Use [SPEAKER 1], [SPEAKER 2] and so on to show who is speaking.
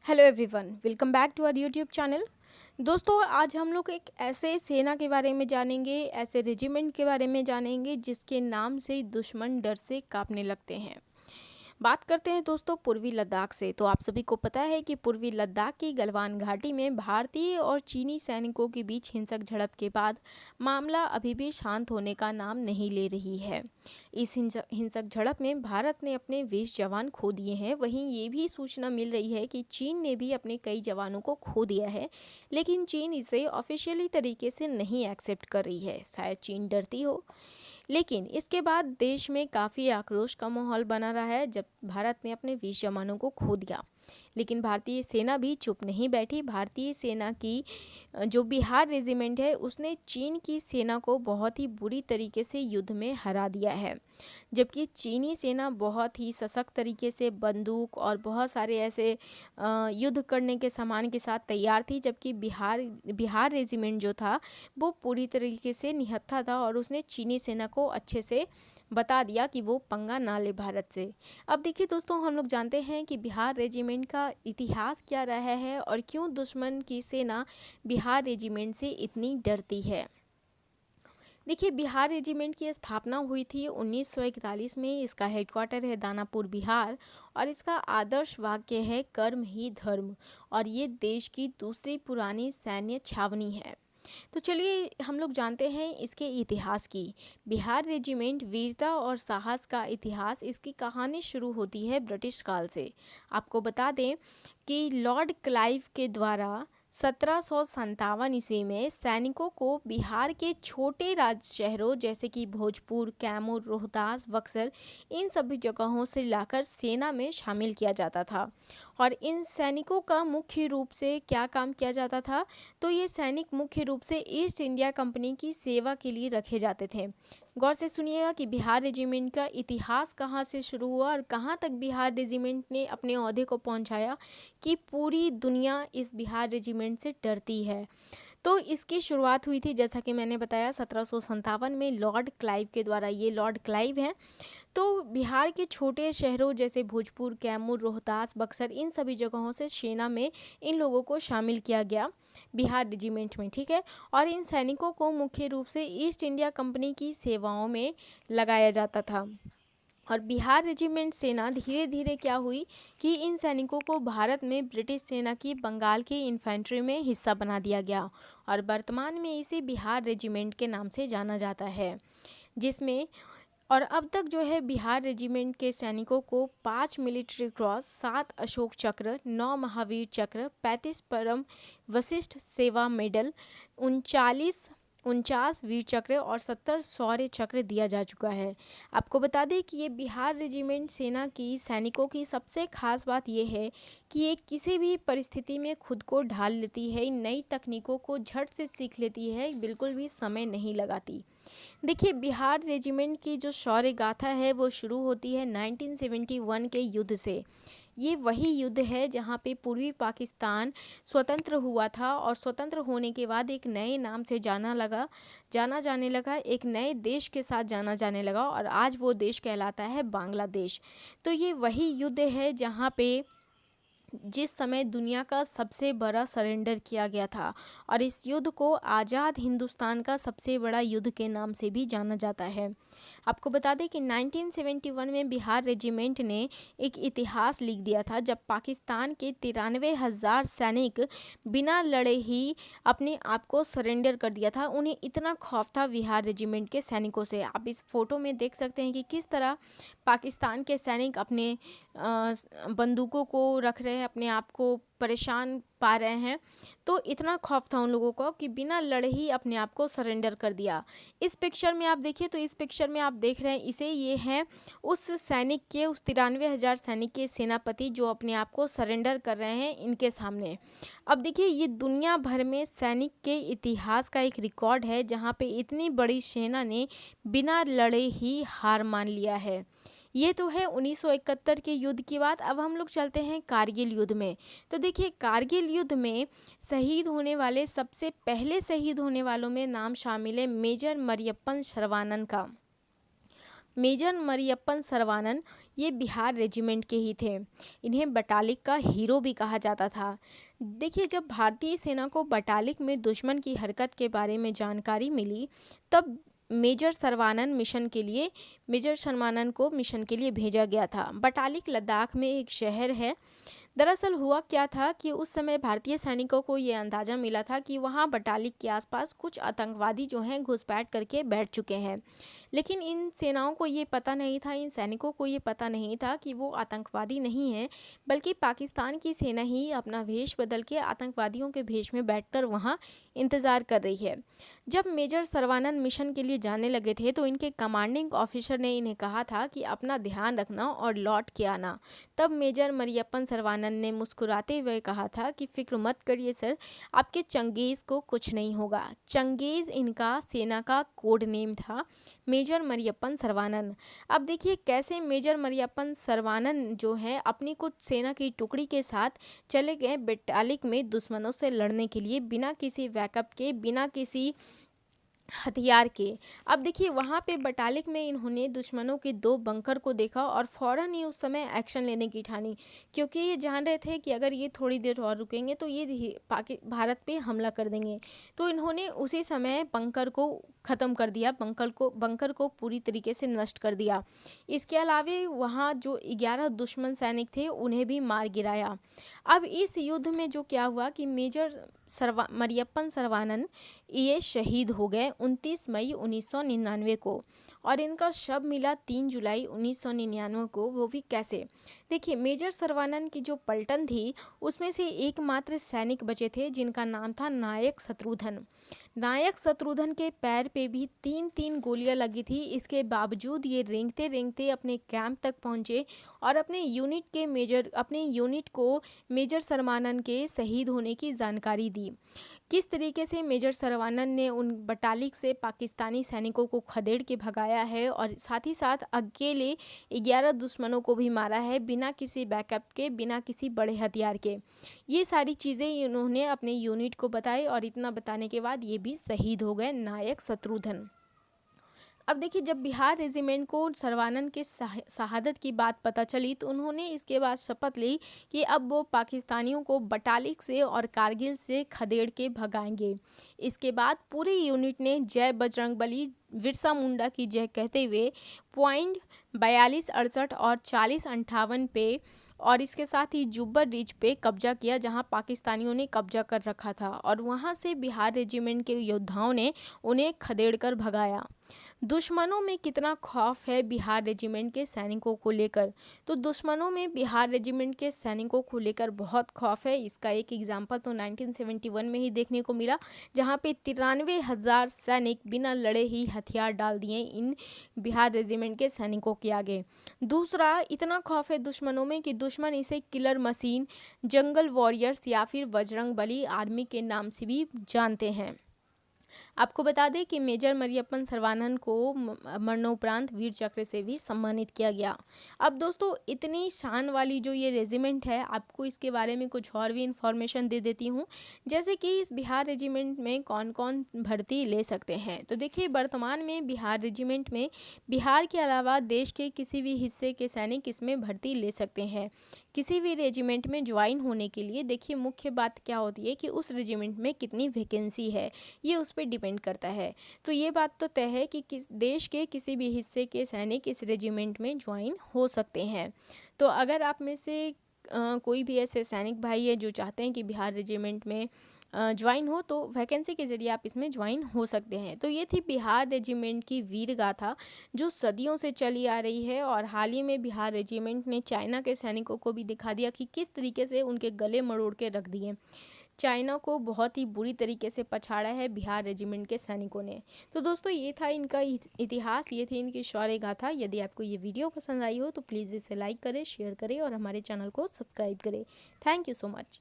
[SPEAKER 1] Hello everyone, welcome back to our YouTube channel. दोस्तों, आज हम लोग एक ऐसे सेना के बारे में जानेंगे, ऐसे रेजिमेंट के बारे में जानेंगे जिसके नाम से दुश्मन डर से कांपने लगते हैं। बात करते हैं दोस्तों पूर्वी लद्दाख से। तो आप सभी को पता है कि पूर्वी लद्दाख की गलवान घाटी में भारतीय और चीनी सैनिकों के बीच हिंसक झड़प के बाद मामला अभी भी शांत होने का नाम नहीं ले रही है। इस हिंसक झड़प में भारत ने अपने 20 जवान खो दिए हैं। वहीं ये भी सूचना मिल रही है कि चीन ने भी अपने कई जवानों को खो दिया है, लेकिन चीन इसे ऑफिशियली तरीके से नहीं एक्सेप्ट कर रही है। शायद चीन डरती हो। लेकिन इसके बाद देश में काफ़ी आक्रोश का माहौल बना रहा है जब भारत ने अपने 20 जवानों को खो दिया। लेकिन भारतीय सेना भी चुप नहीं बैठी। भारतीय सेना की जो बिहार रेजिमेंट है उसने चीन की सेना को बहुत ही बुरी तरीके से युद्ध में हरा दिया है। जबकि चीनी सेना बहुत ही सशक्त तरीके से बंदूक और बहुत सारे ऐसे युद्ध करने के सामान के साथ तैयार थी, जबकि बिहार रेजिमेंट जो था वो पूरी तरीके से निहत्था था और उसने चीनी सेना को अच्छे से बता दिया कि वो पंगा ना ले भारत से। अब देखिए दोस्तों, हम लोग जानते हैं कि बिहार रेजिमेंट का इतिहास क्या रहा है और क्यों दुश्मन की सेना बिहार रेजिमेंट से इतनी डरती है। देखिए, बिहार रेजिमेंट की स्थापना हुई थी 1941 में। इसका हेडक्वार्टर है दानापुर, बिहार, और इसका आदर्श वाक्य है कर्म ही धर्म, और ये देश की दूसरी पुरानी सैन्य छावनी है। तो चलिए हम लोग जानते हैं इसके इतिहास की। बिहार रेजिमेंट वीरता और साहस का इतिहास, इसकी कहानी शुरू होती है ब्रिटिश काल से। आपको बता दें कि लॉर्ड क्लाइव के द्वारा 1757 ईस्वी में सैनिकों को बिहार के छोटे राज्य शहरों जैसे कि भोजपुर, कैमूर, रोहतास, बक्सर, इन सभी जगहों से लाकर सेना में शामिल किया जाता था। और इन सैनिकों का मुख्य रूप से क्या काम किया जाता था, तो ये सैनिक मुख्य रूप से ईस्ट इंडिया कंपनी की सेवा के लिए रखे जाते थे। गौर से सुनिएगा कि बिहार रेजिमेंट का इतिहास कहाँ से शुरू हुआ और कहाँ तक बिहार रेजिमेंट ने अपने ओहदे को पहुँचाया कि पूरी दुनिया इस बिहार रेजिमेंट से डरती है। तो इसकी शुरुआत हुई थी, जैसा कि मैंने बताया, 1757 में लॉर्ड क्लाइव के द्वारा। ये लॉर्ड क्लाइव हैं। तो बिहार के छोटे शहरों जैसे भोजपुर, कैमूर, रोहतास, बक्सर, इन सभी जगहों से सेना में इन लोगों को शामिल किया गया बिहार रेजिमेंट में, ठीक है। और इन सैनिकों को मुख्य रूप से ईस्ट इंडिया कंपनी की सेवाओं में लगाया जाता था। और बिहार रेजिमेंट सेना धीरे धीरे क्या हुई कि इन सैनिकों को भारत में ब्रिटिश सेना की बंगाल की इन्फेंट्री में हिस्सा बना दिया गया, और वर्तमान में इसे बिहार रेजिमेंट के नाम से जाना जाता है। जिसमें और अब तक जो है बिहार रेजिमेंट के सैनिकों को 5 मिलिट्री क्रॉस, 7 अशोक चक्र, 9 महावीर चक्र, 35 परम वशिष्ठ सेवा मेडल, 49 वीर चक्र और 70 शौर्य चक्र दिया जा चुका है। आपको बता दें कि ये बिहार रेजिमेंट सेना की सैनिकों की सबसे खास बात ये है कि ये किसी भी परिस्थिति में खुद को ढाल लेती है, नई तकनीकों को झट से सीख लेती है, बिल्कुल भी समय नहीं लगाती। देखिए, बिहार रेजिमेंट की जो शौर्य गाथा है वो शुरू होती है 1971 के युद्ध से। ये वही युद्ध है जहाँ पे पूर्वी पाकिस्तान स्वतंत्र हुआ था, और स्वतंत्र होने के बाद एक नए नाम से जाना जाने लगा, एक नए देश के साथ जाना जाने लगा, और आज वो देश कहलाता है बांग्लादेश। तो ये वही युद्ध है जहाँ पे जिस समय दुनिया का सबसे बड़ा सरेंडर किया गया था, और इस युद्ध को आज़ाद हिंदुस्तान का सबसे बड़ा युद्ध के नाम से भी जाना जाता है। आपको बता दें कि 1971 में बिहार रेजिमेंट ने एक इतिहास लिख दिया था, जब पाकिस्तान के 93,000 सैनिक बिना लड़े ही अपने आप को सरेंडर कर दिया था। उन्हें इतना खौफ था बिहार रेजिमेंट के सैनिकों से। आप इस फोटो में देख सकते हैं कि किस तरह पाकिस्तान के सैनिक अपने बंदूकों को रख रहे हैं, अपने आप को परेशान पा रहे हैं। तो इतना खौफ था उन लोगों को कि बिना लड़े ही अपने आप को सरेंडर कर दिया। इस पिक्चर में आप देखिए, तो इस पिक्चर में आप देख रहे हैं इसे, ये है उस सैनिक के, उस 93,000 सैनिक के सेनापति जो अपने आप को सरेंडर कर रहे हैं इनके सामने। अब देखिए, ये दुनिया भर में सैनिक के इतिहास का एक रिकॉर्ड है जहाँ पे इतनी बड़ी सेना ने बिना लड़े ही हार मान लिया है। ये तो है 1971 के युद्ध की बात। अब हम लोग चलते हैं कारगिल युद्ध में। तो देखिए, कारगिल युद्ध में शहीद होने वाले, सबसे पहले शहीद होने वालों में नाम शामिल है मेजर मरियप्पन शरवानन का। मेजर मरियप्पन सरवानन ये बिहार रेजिमेंट के ही थे। इन्हें बटालिक का हीरो भी कहा जाता था। देखिए, जब भारतीय सेना को बटालिक में दुश्मन की हरकत के बारे में जानकारी मिली, तब मेजर सरवानन को मिशन के लिए भेजा गया था। बटालिक लद्दाख में एक शहर है। दरअसल हुआ क्या था कि उस समय भारतीय सैनिकों को ये अंदाज़ा मिला था कि वहाँ बटालिक के आसपास कुछ आतंकवादी जो हैं घुसपैठ करके बैठ चुके हैं। लेकिन इन सेनाओं को ये पता नहीं था, इन सैनिकों को ये पता नहीं था कि वो आतंकवादी नहीं हैं, बल्कि पाकिस्तान की सेना ही अपना वेश बदल के आतंकवादियों के भेष में बैठकर वहाँ इंतज़ार कर रही है। जब मेजर सरवानन मिशन के लिए जाने लगे थे तो इनके कमांडिंग ऑफिसर ने इन्हें कहा था कि अपना ध्यान रखना और लौट के आना। तब मेजर मरियप्पन सरवानन ने मुस्कुराते हुए कहा था कि फिक्र मत करिए सर, आपके चंगेज़ को कुछ नहीं होगा। चंगेज़ इनका सेना का कोड नेम था, मेजर मरियप्पन सरवानन। अब देखिए कैसे मेजर मरियप्पन सरवानन जो है अपनी कुछ सेना की टुकड़ी के साथ चले गए बटालिक में दुश्मनों से लड़ने के लिए, बिना किसी बैकअप के, बिना किसी हथियार के। अब देखिए वहाँ पे बटालिक में इन्होंने दुश्मनों के 2 बंकर को देखा और फ़ौरन ही उस समय एक्शन लेने की ठानी, क्योंकि ये जान रहे थे कि अगर ये थोड़ी देर और रुकेंगे तो ये भारत पे हमला कर देंगे। तो इन्होंने उसी समय बंकर को ख़त्म कर दिया, बंकर को पूरी तरीके से नष्ट कर दिया। इसके अलावे वहाँ जो 11 दुश्मन सैनिक थे उन्हें भी मार गिराया। अब इस युद्ध में जो क्या हुआ कि मेजर मरियप्पन सरवानन ये शहीद हो गए 29 मई 1999 को, और इनका शव मिला 3 जुलाई 1999 को। वो भी कैसे? देखिए, मेजर सरवानन की जो पलटन थी उसमें से एकमात्र सैनिक बचे थे जिनका नाम था नायक शत्रुघ्न। नायक शत्रुघ्न के पैर पे भी 3-3 गोलियां लगी थी। इसके बावजूद ये रेंगते रेंगते अपने कैंप तक पहुंचे और अपने यूनिट को मेजर सरवानन के शहीद होने की जानकारी दी। किस तरीके से मेजर सरवानन ने उन बटालिक से पाकिस्तानी सैनिकों को खदेड़ के भगाया है और साथ ही साथ अकेले 11 दुश्मनों को भी मारा है, बिना किसी बैकअप के, बिना किसी बड़े हथियार के। ये सारी चीज़ें इन्होंने अपने यूनिट को बताई और इतना बताने के बाद ये भी शहीद हो गए, नायक शत्रुघ्न। अब देखिए, जब बिहार रेजिमेंट को सरवानन के शहादत की बात पता चली तो उन्होंने इसके बाद शपथ ली कि अब वो पाकिस्तानियों को बटालिक से और कारगिल से खदेड़ के भगाएंगे। इसके बाद पूरी यूनिट ने जय बजरंगबली, बिरसा मुंडा की जय कहते हुए पॉइंट 42, 68 और 40, 58 पे और इसके साथ ही जुब्बर रिज पे कब्जा किया, जहां पाकिस्तानियों ने कब्जा कर रखा था, और वहां से बिहार रेजिमेंट के योद्धाओं ने उन्हें खदेड़ कर भगाया। दुश्मनों में कितना खौफ है बिहार रेजिमेंट के सैनिकों को लेकर? तो दुश्मनों में बिहार रेजिमेंट के सैनिकों को लेकर बहुत खौफ है। इसका एक एग्जाम्पल तो 1971 में ही देखने को मिला, जहां पे 93,000 सैनिक बिना लड़े ही हथियार डाल दिए इन बिहार रेजिमेंट के सैनिकों के आगे। दूसरा, इतना खौफ है दुश्मनों में कि दुश्मन इसे किलर मशीन, जंगल वॉरियर्स या फिर बजरंगबली आर्मी के नाम से भी जानते हैं। आपको बता दें कि मेजर मरियप्पन सरवानन को मरणोपरांत वीर चक्र से भी सम्मानित किया गया। अब दोस्तों, इतनी शान वाली जो ये रेजिमेंट है, आपको इसके बारे में कुछ और भी इंफॉर्मेशन दे देती हूँ, जैसे कि इस बिहार रेजिमेंट में कौन कौन भर्ती ले सकते हैं। तो देखिए, वर्तमान में बिहार रेजिमेंट में बिहार के अलावा देश के किसी भी हिस्से के सैनिक इसमें भर्ती ले सकते हैं। किसी भी रेजिमेंट में ज्वाइन होने के लिए देखिए मुख्य बात क्या होती है कि उस रेजिमेंट में कितनी वैकेंसी है, ये उस पर डिपेंड करता है। तो ये बात तो तय है कि किस देश के किसी भी हिस्से के सैनिक इस रेजिमेंट में ज्वाइन हो सकते हैं। तो अगर आप में से कोई भी ऐसे सैनिक भाई है जो चाहते हैं कि बिहार रेजिमेंट में ज्वाइन हो, तो वैकेंसी के ज़रिए आप इसमें ज्वाइन हो सकते हैं। तो ये थी बिहार रेजिमेंट की वीर गाथा, जो सदियों से चली आ रही है, और हाल ही में बिहार रेजिमेंट ने चाइना के सैनिकों को भी दिखा दिया कि किस तरीके से उनके गले मरोड़ के रख दिए। चाइना को बहुत ही बुरी तरीके से पछाड़ा है बिहार रेजिमेंट के सैनिकों ने। तो दोस्तों, ये था इनका इतिहास, ये थी इनकी शौर्य गाथा। यदि आपको ये वीडियो पसंद आई हो तो प्लीज़ इसे लाइक करें, शेयर करें और हमारे चैनल को सब्सक्राइब करें। Thank you so much.